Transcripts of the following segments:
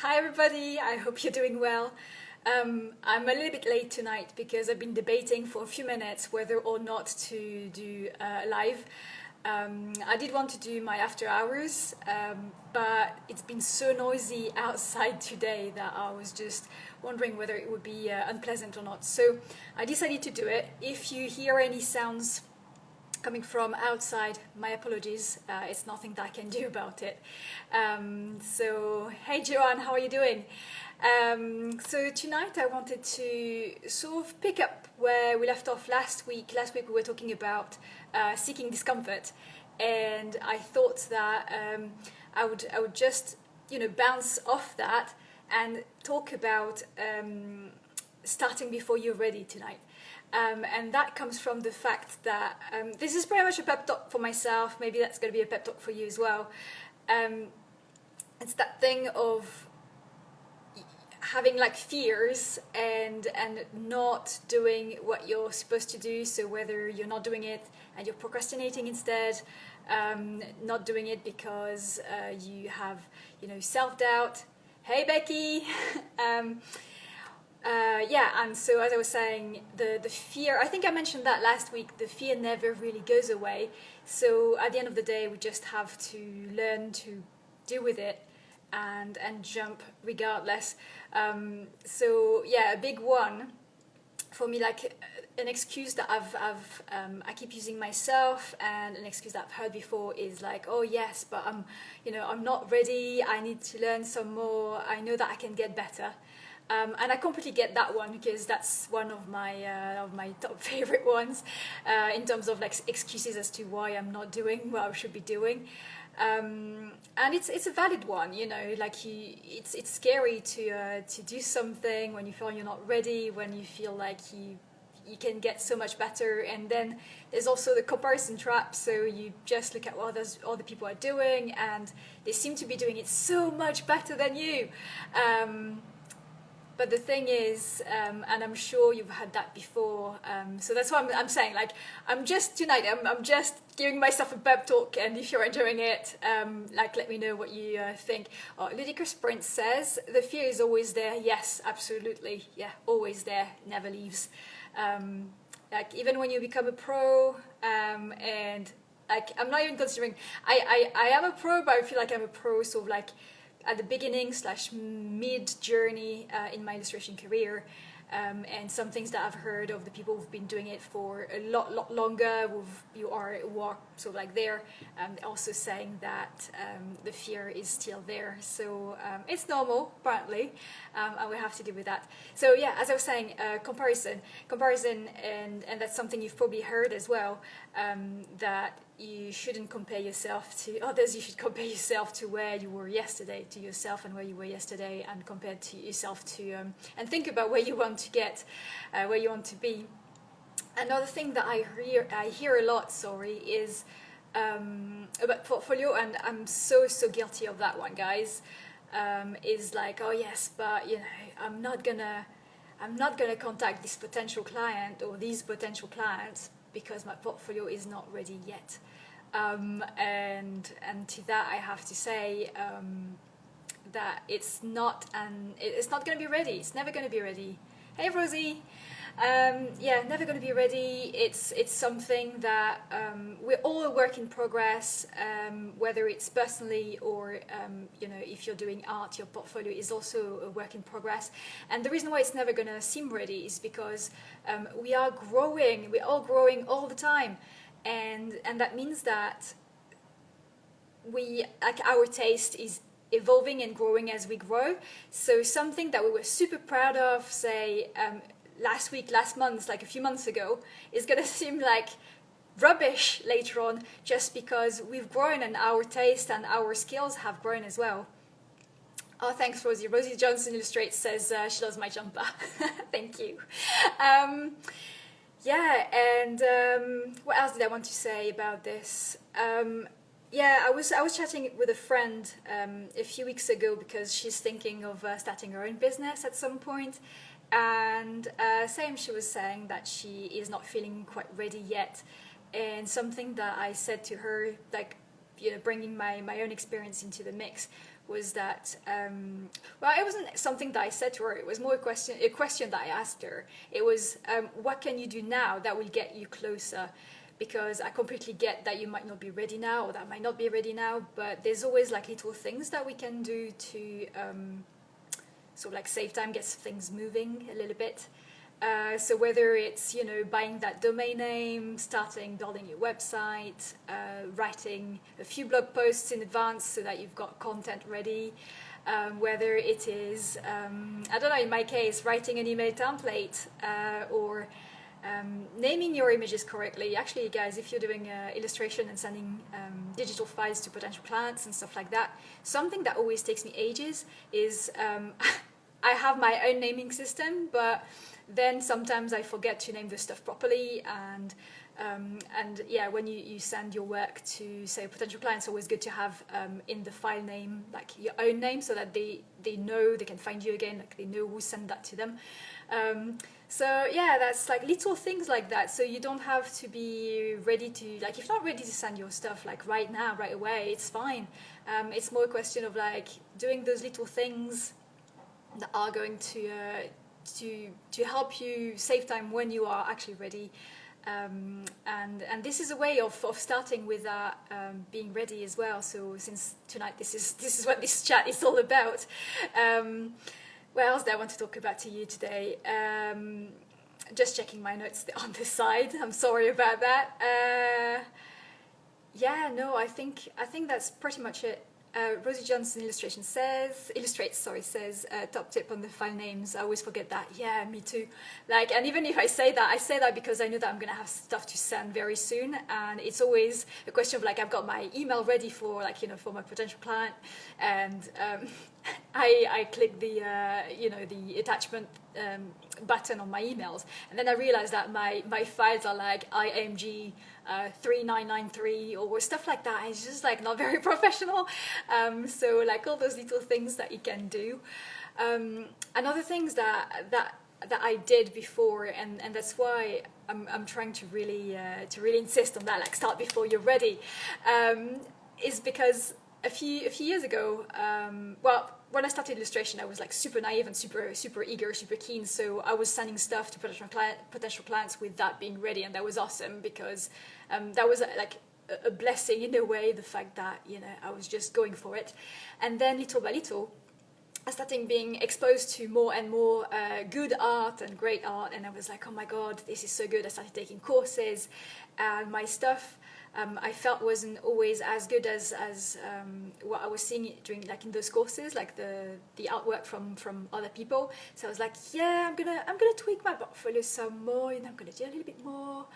Hi everybody, I hope you're doing well. I'm a little bit late tonight because I've been debating for a few minutes whether or not to do live. I did want to do my after hours, but it's been so noisy outside today that I was just wondering whether it would be unpleasant or not. So I decided to do it. If you hear any sounds coming from outside, my apologies. It's nothing that I can do about it. So, hey Joanne, how are you doing? So tonight I wanted to sort of pick up where we left off last week. Last week we were talking about seeking discomfort, and I thought that I would just bounce off that and talk about starting before you're ready tonight. And that comes from the fact that this is pretty much a pep talk for myself. Maybe that's going to be a pep talk for you as well. It's that thing of having like fears and not doing what you're supposed to do. So whether you're not doing it and you're procrastinating instead, not doing it because you have self-doubt. Hey Becky. And so as I was saying, the fear, I think I mentioned that last week, the fear never really goes away. So at the end of the day, we just have to learn to deal with it and jump regardless. A big one for me, like an excuse that I keep using myself, and an excuse that I've heard before is like, oh yes, but I'm not ready. I need to learn some more. I know that I can get better. And I completely get that one because that's one of my top favorite ones in terms of like excuses as to why I'm not doing what I should be doing. And it's a valid one, like it's scary to do something when you feel you're not ready, when you feel like you can get so much better. And then there's also the comparison trap. So you just look at what other people are doing and they seem to be doing it so much better than you. But the thing is, and I'm sure you've had that before, so that's why I'm saying, like, I'm just giving myself a pep talk, and if you're enjoying it, let me know what you think. Ludicrous Prince says, the fear is always there. Yes, absolutely. Yeah, always there, never leaves. Like, even when you become a pro, and, like, I'm not even considering, I am a pro, but I feel like I'm a pro sort of, like, at the beginning / mid journey in my illustration career, and some things that I've heard of the people who've been doing it for a lot longer, who are sort of like there, also saying that the fear is still there. So it's normal apparently, and we have to deal with that. So yeah, as I was saying, comparison, and that's something you've probably heard as well, that you shouldn't compare yourself to others. You should compare yourself to where you were yesterday, to yourself and where you were yesterday, and compare to yourself to and think about where you want to get, where you want to be. Another thing that I hear a lot, is about portfolio, and I'm so guilty of that one, guys. Is like, oh yes, but I'm not gonna contact this potential client or these potential clients because my portfolio is not ready yet. And to that I have to say that it's not going to be ready. It's never going to be ready. Hey Rosie. Never going to be ready. It's something that we're all a work in progress, whether it's personally or if you're doing art, your portfolio is also a work in progress. And the reason why it's never going to seem ready is because we are growing. We're all growing all the time, and that means that our taste is evolving and growing as we grow. So something that we were super proud of, say, last month, like a few months ago, is going to seem like rubbish later on just because we've grown and our taste and our skills have grown as well. Oh, thanks, Rosie. Rosie Johnson Illustrates says she loves my jumper. Thank you. What else did I want to say about this? I was chatting with a friend a few weeks ago because she's thinking of starting her own business at some point. And she was saying that she is not feeling quite ready yet. And something that I said to her, like, bringing my own experience into the mix, was that, well, it wasn't something that I said to her. It was more a question that I asked her. It was, what can you do now that will get you closer? Because I completely get that you might not be ready now, or that might not be ready now, but there's always like little things that we can do to sort of like save time, get things moving a little bit. So whether it's, you know, buying that domain name, starting building your website, writing a few blog posts in advance so that you've got content ready, whether it is, I don't know, in my case, writing an email template, or naming your images correctly. Actually, guys, if you're doing illustration and sending digital files to potential clients and stuff like that, something that always takes me ages is I have my own naming system, but then sometimes I forget to name the stuff properly, and yeah, when you send your work to, say, potential clients, it's always good to have in the file name like your own name, so that they know they can find you again, like they know who sent that to them. So yeah, that's like little things like that. So you don't have to be ready to, like, if you're not ready to send your stuff like right now, right away, it's fine. It's more a question of like doing those little things that are going to help you save time when you are actually ready. And this is a way of starting with being ready as well. So since tonight this is what this chat is all about. What else do I want to talk about to you today? Just checking my notes on the side. I'm sorry about that. Yeah, no, I think that's pretty much it. Rosie Johnson says top tip on the file names. I always forget that. Yeah, me too. Like, and even if I say that because I know that I'm gonna have stuff to send very soon, and it's always a question of like, I've got my email ready for, like, you know, for my potential client, and I click the the attachment button on my emails, and then I realize that my files are like IMG 3993 or stuff like that. It's just like not very professional. So like all those little things that you can do. Another things that I did before, and that's why I'm trying to really insist on that, like start before you're ready, is because a few years ago, well, when I started illustration, I was like super naive and super eager, super keen. So I was sending stuff to potential clients with that being ready, and that was awesome because that was like a blessing in a way. The fact that, you know, I was just going for it, and then little by little, I started being exposed to more and more good art and great art, and I was like, oh my god, this is so good. I started taking courses, and my stuff, I felt wasn't always as good as what I was seeing during, like, in those courses, like the artwork from other people. So I was like, yeah, I'm gonna tweak my portfolio some more, and I'm gonna do a little bit more.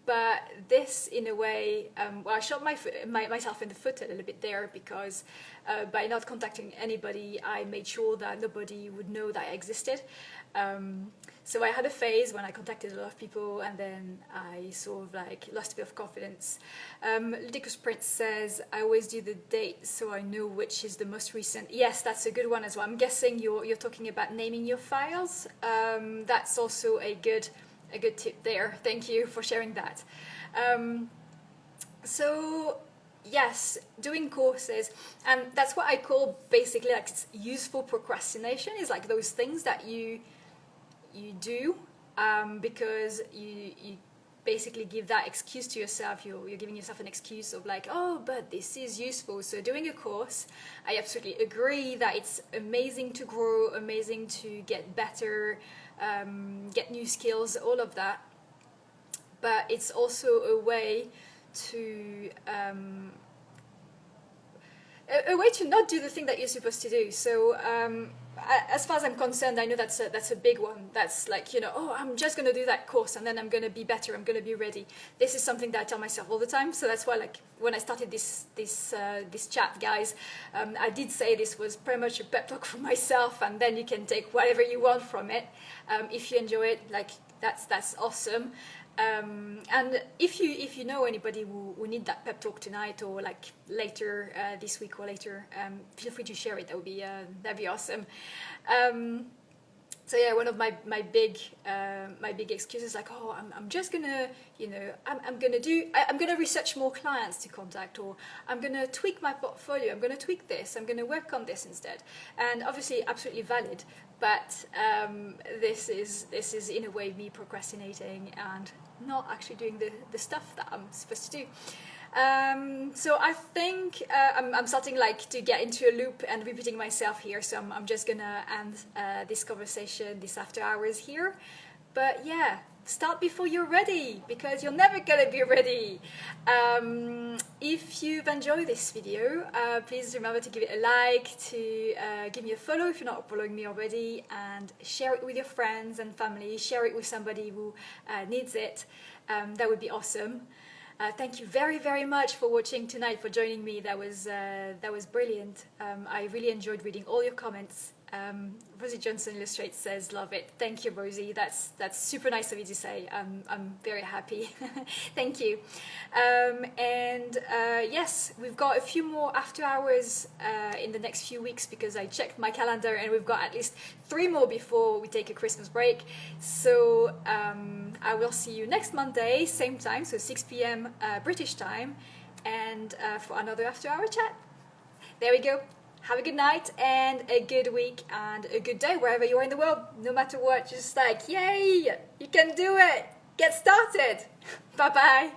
But this, in a way, well, I shot myself in the foot a little bit there, because by not contacting anybody, I made sure that nobody would know that I existed. So I had a phase when I contacted a lot of people, and then I sort of like lost a bit of confidence. Ludicrous Prince says, I always do the date so I know which is the most recent. Yes, that's a good one as well. I'm guessing you're talking about naming your files. That's also a good tip there. Thank you for sharing that. So yes, doing courses, and that's what I call basically like useful procrastination, is like those things that you do because you basically give that excuse to yourself. You're giving yourself an excuse of like, oh, but this is useful. So doing a course, I absolutely agree that it's amazing to grow, amazing to get better, get new skills, all of that. But it's also a way to not do the thing that you're supposed to do. So as far as I'm concerned, I know that's a big one. That's like, you know, oh, I'm just going to do that course and then I'm going to be better, I'm going to be ready. This is something that I tell myself all the time. So that's why, like, when I started this chat, guys, I did say this was pretty much a pep talk for myself, and then you can take whatever you want from it. If you enjoy it, like, that's awesome. And if you know anybody who need that pep talk tonight, or like later this week or later, feel free to share it. That'd be awesome. So yeah, one of my big excuses, like, oh, I'm just gonna, I'm gonna research more clients to contact, or I'm gonna tweak my portfolio, I'm gonna tweak this, I'm gonna work on this instead. And obviously absolutely valid, but this is in a way me procrastinating and not actually doing the stuff that I'm supposed to do. So I think I'm starting like to get into a loop and repeating myself here. So I'm just gonna end this conversation, this after hours here. But yeah, start before you're ready, because you're never gonna be ready. If you've enjoyed this video, please remember to give it a like, to give me a follow if you're not following me already, and share it with your friends and family. Share it with somebody who needs it. That would be awesome. Thank you very, very much for watching tonight, for joining me. That was brilliant. I really enjoyed reading all your comments. Rosie Johnson Illustrates says, love it. Thank you, Rosie. That's super nice of you to say. I'm very happy. Thank you. Yes, we've got a few more after hours in the next few weeks, because I checked my calendar and we've got at least 3 more before we take a Christmas break. So I will see you next Monday, same time, so 6 p.m. British time, and for another after hour chat. There we go. Have a good night and a good week and a good day wherever you are in the world. No matter what, just like, yay, you can do it. Get started. Bye-bye.